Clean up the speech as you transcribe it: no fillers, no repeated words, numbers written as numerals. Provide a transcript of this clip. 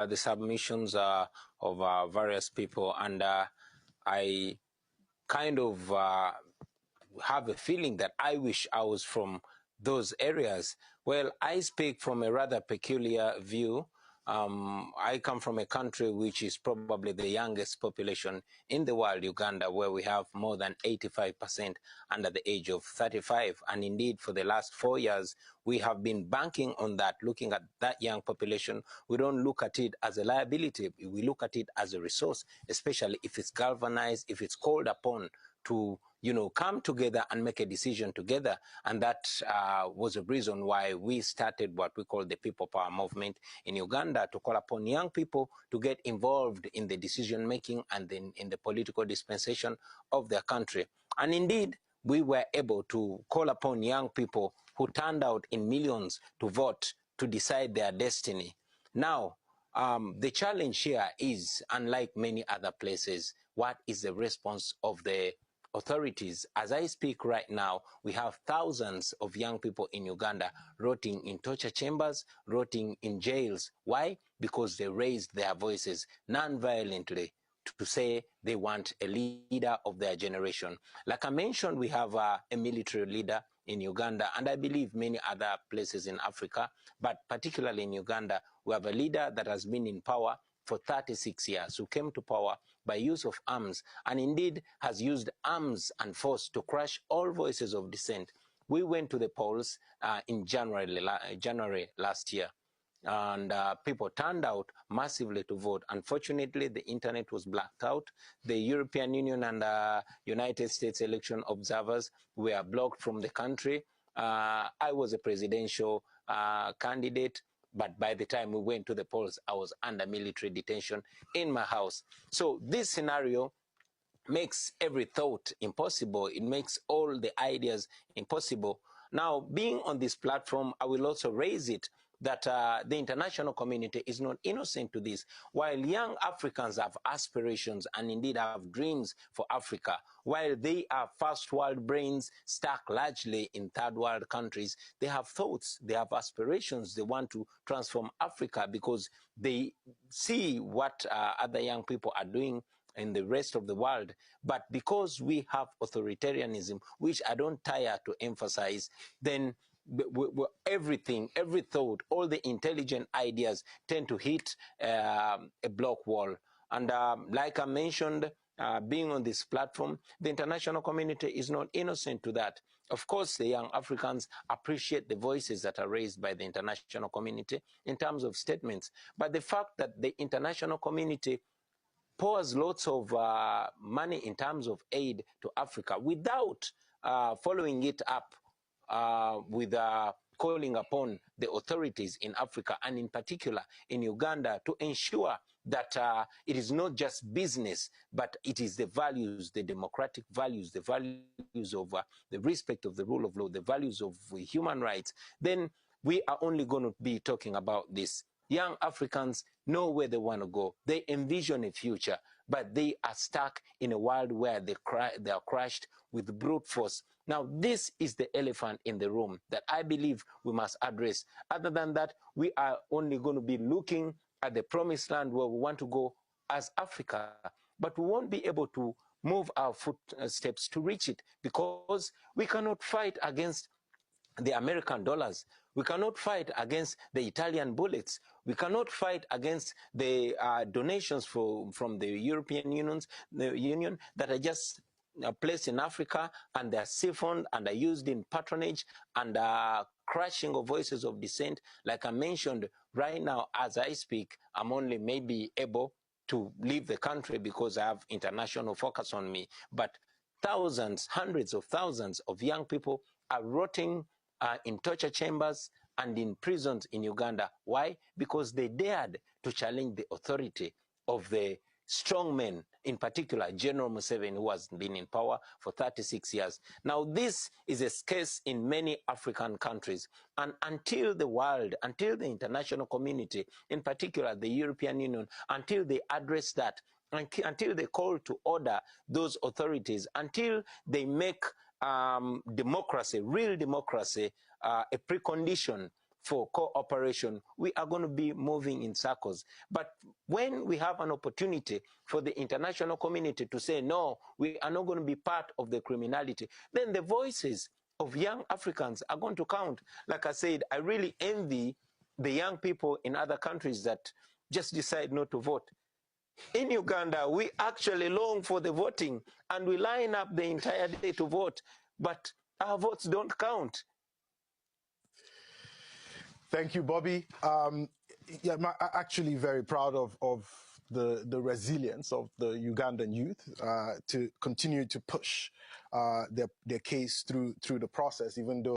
the submissions of various people, and I kind of have a feeling that I wish I was from those areas. Well, I speak from a rather peculiar view. I come from a country which is probably the youngest population in the world, Uganda, where we have more than 85% under the age of 35. And indeed, for the last 4 years, we have been banking on that, looking at that young population. We don't look at it as a liability. We look at it as a resource, especially if it's galvanized, if it's called upon to come together and make a decision together. And that was a reason why we started what we call the People Power Movement in Uganda, to call upon young people to get involved in the decision making and then in the political dispensation of their country. And indeed, we were able to call upon young people who turned out in millions to vote to decide their destiny. Now, the challenge here is, unlike many other places, what is the response of the authorities? As I speak right now, we have thousands of young people in Uganda rotting in torture chambers, rotting in jails. Why? Because they raised their voices non-violently to say they want a leader of their generation. Like I mentioned, we have a military leader in Uganda, and I believe many other places in Africa, but particularly in Uganda, we have a leader that has been in power for 36 years, who came to power by use of arms, and indeed has used arms and force to crush all voices of dissent. We went to the polls in January last year, and people turned out massively to vote. Unfortunately, the internet was blacked out. The European Union and United States election observers were blocked from the country. I was a presidential candidate, but by the time we went to the polls, I was under military detention in my house. So this scenario makes every thought impossible. It makes all the ideas impossible. Now, being on this platform, I will also raise it that the international community is not innocent to this. While young Africans have aspirations and indeed have dreams for Africa, while they are first world brains stuck largely in third world countries, they have thoughts, they have aspirations, they want to transform Africa because they see what other young people are doing in the rest of the world. But because we have authoritarianism, which I don't tire to emphasize, then everything, every thought, all the intelligent ideas tend to hit a block wall. And like I mentioned, being on this platform, the international community is not innocent to that. Of course, the young Africans appreciate the voices that are raised by the international community in terms of statements. But the fact that the international community pours lots of money in terms of aid to Africa without following it up with calling upon the authorities in Africa and in particular in Uganda to ensure that it is not just business, but it is the values, the democratic values, the values of the respect of the rule of law, the values of human rights, then we are only going to be talking about this. Young Africans know where they want to go. They envision a future, but they are stuck in a world where they are crushed with brute force. Now, this is the elephant in the room that I believe we must address. Other than that, we are only going to be looking at the promised land where we want to go as Africa, but we won't be able to move our footsteps to reach it because we cannot fight against the American dollars. We cannot fight against the Italian bullets. We cannot fight against the donations from the European Union that are just placed in Africa, and they're siphoned and are used in patronage and crushing of voices of dissent. Like I mentioned, right now, as I speak, I'm only maybe able to leave the country because I have international focus on me. But thousands, hundreds of thousands of young people are rotting in torture chambers and in prisons in Uganda. Why? Because they dared to challenge the authority of the strong men, in particular General Museveni, who has been in power for 36 years. Now, this is a case in many African countries. And until the world, until the international community, in particular the European Union, until they address that, until they call to order those authorities, until they make democracy, real democracy, a precondition for cooperation, we are going to be moving in circles. But when we have an opportunity for the international community to say, no, we are not going to be part of the criminality, then the voices of young Africans are going to count. Like I said, I really envy the young people in other countries that just decide not to vote. In Uganda, we actually long for the voting and we line up the entire day to vote, but our votes don't count. Thank you, Bobby. Yeah, I'm actually very proud of the resilience of the Ugandan youth to continue to push their case through the process, even though